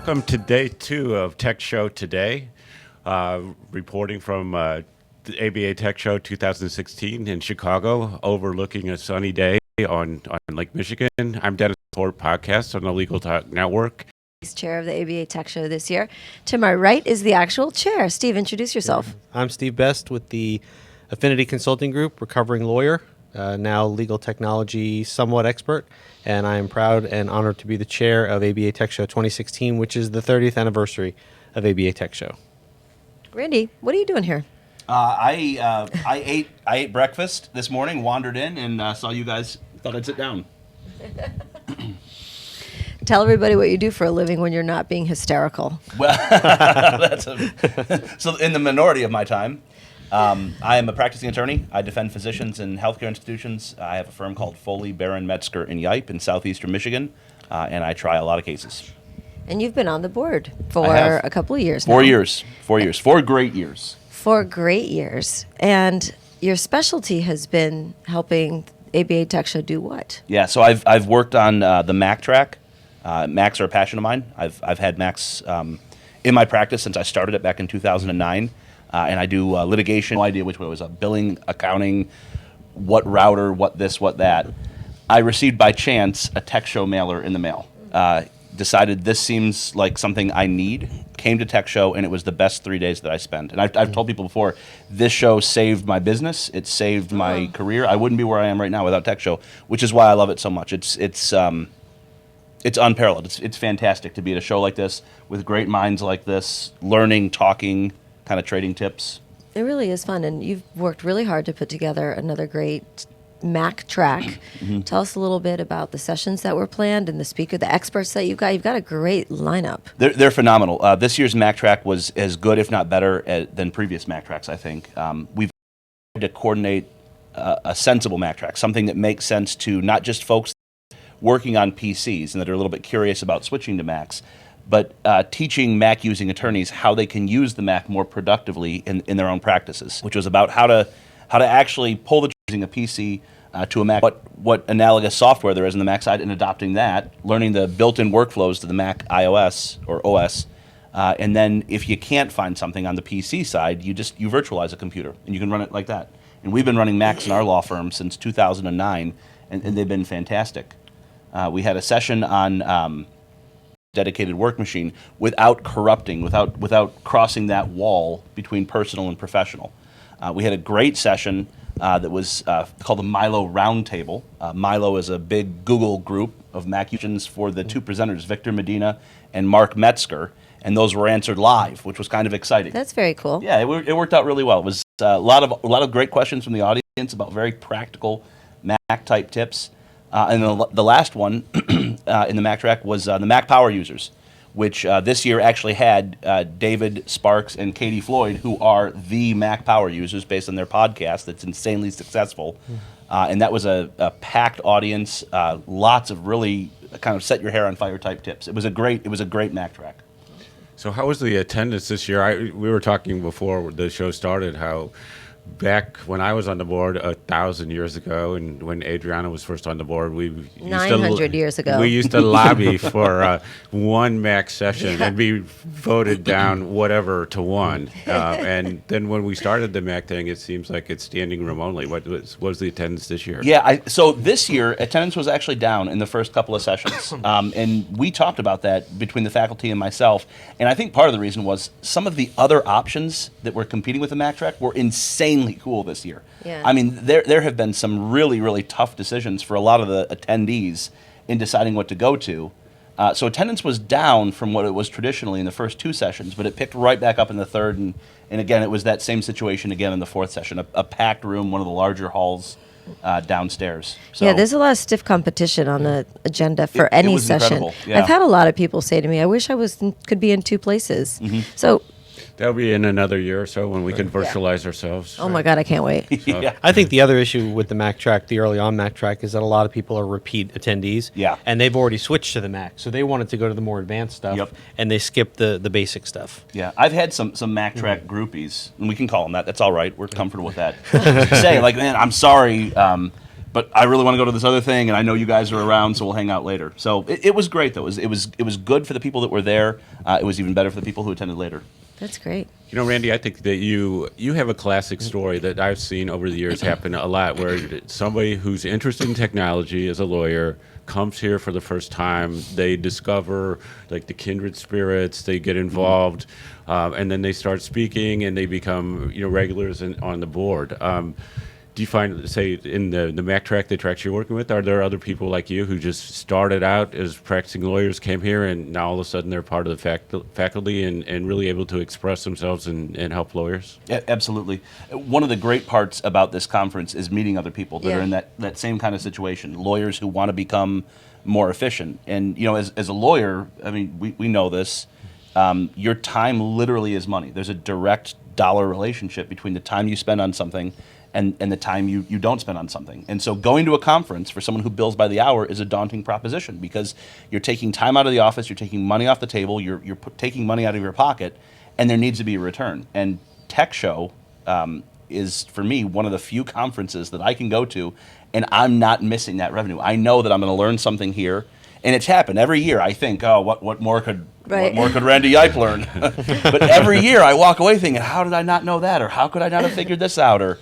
Welcome to day 2 of Tech Show Today, reporting from the ABA Tech Show 2016 in Chicago, overlooking a sunny day on Lake Michigan. I'm Dennis Ford, podcast on the Legal Talk Network. He's chair of the ABA Tech Show this year. To my right is the actual chair. Steve, introduce yourself. I'm Steve Best with the Affinity Consulting Group, recovering lawyer, now legal technology somewhat expert, and I am proud and honored to be the chair of ABA Tech Show 2016, which is the 30th anniversary of ABA Tech Show. Randy, what are you doing here? I ate breakfast this morning, wandered in, and saw you guys. Thought I'd sit down. Tell everybody what you do for a living when you're not being hysterical. Well, so in the minority of my time, I am a practicing attorney. I defend physicians in healthcare institutions. I have a firm called Foley, Barron, Metzger, and Yipe in southeastern Michigan, and I try a lot of cases. And you've been on the board for a couple of years now. 4 years. 4 years. 4 great years. 4 great years. And your specialty has been helping ABA Tech Show do what? Yeah, so I've worked on the Mac track. Macs are a passion of mine. I've had Macs in my practice since I started it back in 2009. And I do litigation, no idea which way it was, billing, accounting, what router, what this, what that. I received by chance a Tech Show mailer in the mail. Decided this seems like something I need. Came to Tech Show, and it was the best 3 days that I spent. And I've told people before, this show saved my business. It saved my career. I wouldn't be where I am right now without Tech Show, which is why I love it so much. It's unparalleled. It's fantastic to be at a show like this with great minds like this, learning, talking, kind of trading tips. It really is fun, and you've worked really hard to put together another great Mac track. Mm-hmm. Tell us a little bit about the sessions that were planned and the experts that you've got. You've got a great lineup. They're phenomenal. This year's Mac track was as good, if not better, than previous Mac tracks, I think. We've tried to coordinate a sensible Mac track, something that makes sense to not just folks working on PCs and that are a little bit curious about switching to Macs, but teaching Mac-using attorneys how they can use the Mac more productively in their own practices, which was about how to actually pull the using a PC to a Mac, what analogous software there is on the Mac side, and adopting that, learning the built-in workflows to the Mac iOS or OS, and then if you can't find something on the PC side, you virtualize a computer, and you can run it like that. And we've been running Macs in our law firm since 2009, and they've been fantastic. We had a session on dedicated work machine without corrupting, without crossing that wall between personal and professional. We had a great session that was called the Milo Roundtable. Milo is a big Google group of Mac users for the 2 presenters, Victor Medina and Mark Metzger, and those were answered live, which was kind of exciting. That's very cool. Yeah, it worked out really well. It was a lot of great questions from the audience about very practical Mac-type tips. And the last one in the Mac track was the Mac Power Users, which this year actually had David Sparks and Katie Floyd, who are the Mac Power Users based on their podcast that's insanely successful. And that was a packed audience, lots of really kind of set your hair on fire type tips. It was a great Mac track. So how was the attendance this year? We were talking before the show started how back when I was on the board 1,000 years ago, and when Adriana was first on the board, 900 years ago, we used to lobby for one Mac session and be voted down whatever to one. And then when we started the Mac thing, it seems like it's standing room only. What was the attendance this year? Yeah, so this year attendance was actually down in the first couple of sessions, and we talked about that between the faculty and myself. And I think part of the reason was some of the other options that were competing with the Mac track were insanely cool this year. Yeah. I mean, there have been some really, really tough decisions for a lot of the attendees in deciding what to go to. So attendance was down from what it was traditionally in the first 2 sessions, but it picked right back up in the third. And again, it was that same situation again in the 4th session, a packed room, one of the larger halls downstairs. So yeah, there's a lot of stiff competition on the agenda for any session. Yeah. I've had a lot of people say to me, I wish I could be in 2 places. Mm-hmm. So That'll be in another year or so when we can virtualize ourselves. Oh my God, I can't wait. Yeah. I think the other issue with the Mac track, the early on Mac track, is that a lot of people are repeat attendees. Yeah. And they've already switched to the Mac. So they wanted to go to the more advanced stuff. Yep. And they skipped the basic stuff. Yeah. I've had some Mac track groupies, and we can call them that. That's all right. We're comfortable with that. Say, like, man, I'm sorry. but I really want to go to this other thing, and I know you guys are around, so we'll hang out later. So it was great, though. It was good for the people that were there. It was even better for the people who attended later. That's great. You know, Randy, I think that you have a classic story that I've seen over the years happen a lot, where somebody who's interested in technology as a lawyer comes here for the first time. They discover like the kindred spirits. They get involved, and then they start speaking, and they become regulars on the board. Do you find, say, in the Mac track, the tracks you're working with, are there other people like you who just started out as practicing lawyers, came here, and now all of a sudden they're part of the faculty and really able to express themselves and help lawyers? Yeah, absolutely. One of the great parts about this conference is meeting other people that are in that same kind of situation, lawyers who want to become more efficient. And, as a lawyer, I mean, we know this, your time literally is money. There's a direct dollar relationship between the time you spend on something and the time you don't spend on something. And so going to a conference for someone who bills by the hour is a daunting proposition, because you're taking time out of the office, you're taking money off the table, you're taking money out of your pocket, and there needs to be a return. And TechShow is, for me, one of the few conferences that I can go to, and I'm not missing that revenue. I know that I'm going to learn something here. And it's happened every year. I think, what more could Randy Juip learn? But every year I walk away thinking, how did I not know that? Or how could I not have figured this out? Or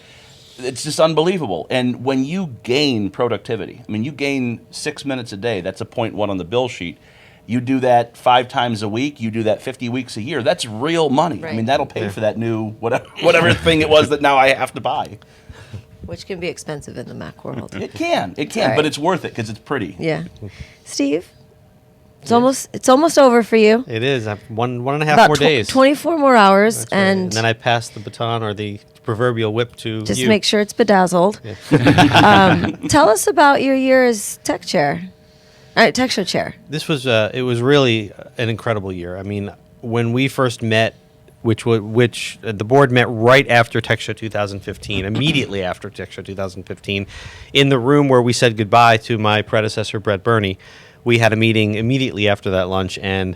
it's just unbelievable. And when you gain productivity, I mean, you gain 6 minutes a day. That's a 0.1 on the bill sheet. You do that 5 times a week. You do that 50 weeks a year. That's real money. Right. I mean, that'll pay for that new whatever thing it was that now I have to buy. Which can be expensive in the Mac world. It can, right. but it's worth it because it's pretty. Yeah. Steve, it's almost over for you. It is. I have one and a half About more days. 24 more hours. That's right. And then I pass the baton or the proverbial whip to just you. make sure it's bedazzled. Tell us about your year as tech chair. Tech show chair. This was it was really an incredible year. I mean, when we first met, which the board met right after TechShow 2015, immediately after TechShow 2015, in the room where we said goodbye to my predecessor, Brett Burney. We had a meeting immediately after that lunch, and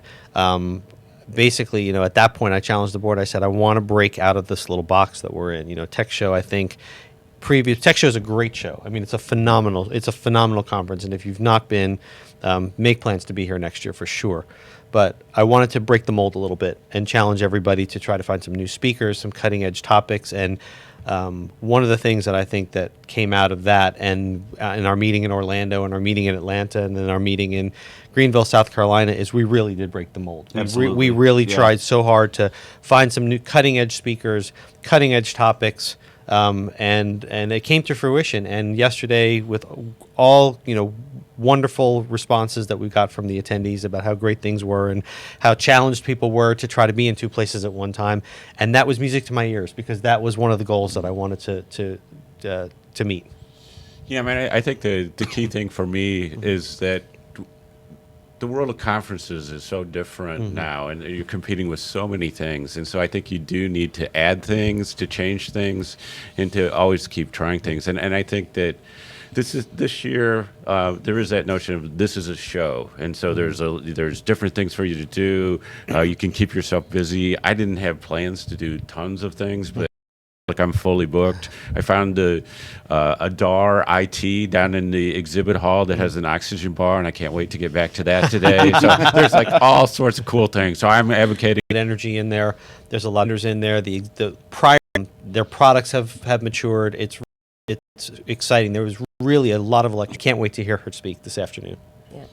basically, at that point, I challenged the board. I said, I want to break out of this little box that we're in. TechShow, I think, TechShow is a great show. I mean, it's a phenomenal conference, and if you've not been, make plans to be here next year for sure. But I wanted to break the mold a little bit and challenge everybody to try to find some new speakers, some cutting-edge topics. And one of the things that I think that came out of that, and in our meeting in Orlando, and our meeting in Atlanta, and then our meeting in Greenville, South Carolina, is we really did break the mold. Absolutely. We really tried so hard to find some new cutting-edge speakers, cutting-edge topics, and it came to fruition. And yesterday, with all wonderful responses that we got from the attendees about how great things were and how challenged people were to try to be in 2 places at one time, and that was music to my ears, because that was one of the goals that I wanted to meet. Yeah, I mean, I think the key thing for me is that the world of conferences is so different now, and you're competing with so many things. And so I think you do need to add things, to change things, and to always keep trying things. And I think that this year there is that notion of this is a show, and so there's different things for you to do. You can keep yourself busy. I didn't have plans to do tons of things, but I'm fully booked. I found a DAR IT down in the exhibit hall that has an oxygen bar, and I can't wait to get back to that today. So there's all sorts of cool things. So I'm advocating energy in there. There's a lot in there. Their products have matured. It's exciting. There was really a lot of electric. Can't wait to hear her speak this afternoon. Yeah.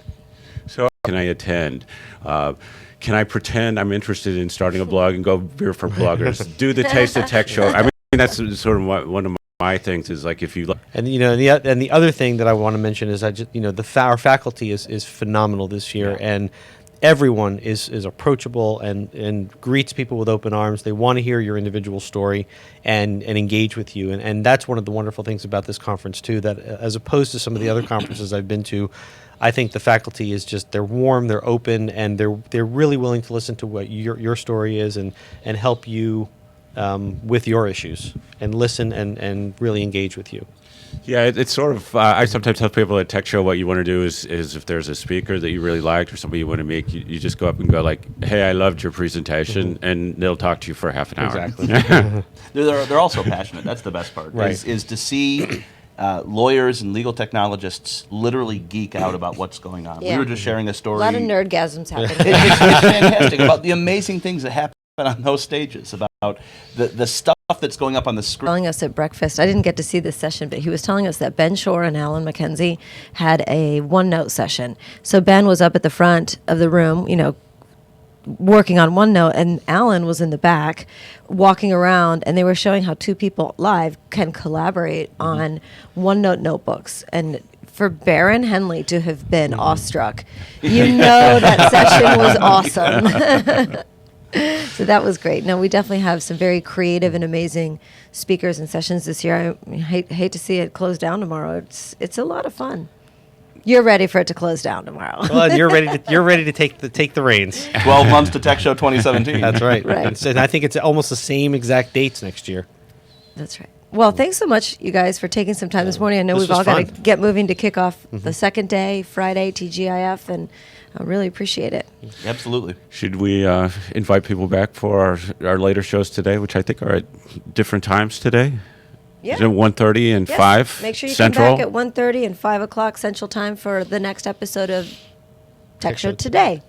So can I attend? Can I pretend I'm interested in starting a blog and go beer for bloggers? Do the Taste of Tech show. I mean, that's sort of one of my things is like if you look. And the other thing that I want to mention is our faculty is phenomenal this year, and everyone is approachable and greets people with open arms. They want to hear your individual story and engage with you. And that's one of the wonderful things about this conference, too, that as opposed to some of the other conferences I've been to, I think the faculty is they're warm, they're open, and they're really willing to listen to what your story is and help you with your issues and listen and really engage with you. Yeah, it's sort of, I sometimes tell people at Tech Show what you want to do is if there's a speaker that you really liked or somebody you want to meet, you just go up and go like, hey, I loved your presentation, and they'll talk to you for half an hour. Exactly. They're also passionate. That's the best part, right. is to see lawyers and legal technologists literally geek out about what's going on. Yeah. We were just sharing a A story. lot of nerdgasms happening. It's fantastic about the amazing things that happen on those stages, about the stuff that's going up on the screen. Telling us at breakfast, I didn't get to see this session, but he was telling us that Ben Shore and Alan McKenzie had a OneNote session. So Ben was up at the front of the room, working on OneNote, and Alan was in the back walking around, and they were showing how two people live can collaborate on OneNote notebooks. And for Baron Henley to have been awestruck, that session was awesome. So that was great. No, we definitely have some very creative and amazing speakers and sessions this year. I hate to see it close down tomorrow. It's a lot of fun. You're ready for it to close down tomorrow. Well, and you're ready to take the reins. 12 months to Tech Show 2017. That's right. Right. And I think it's almost the same exact dates next year. That's right. Well, thanks so much, you guys, for taking some time this morning. I know This we've was all got to fun. get moving to kick off the second day, Friday, TGIF, and I really appreciate it. Absolutely. Should we invite people back for our later shows today, which I think are at different times today? Yeah. Is it 1:30 and Yes. 5 Make sure you Central? come back at 1:30 and 5 o'clock Central Time for the next episode of Tech Show Today.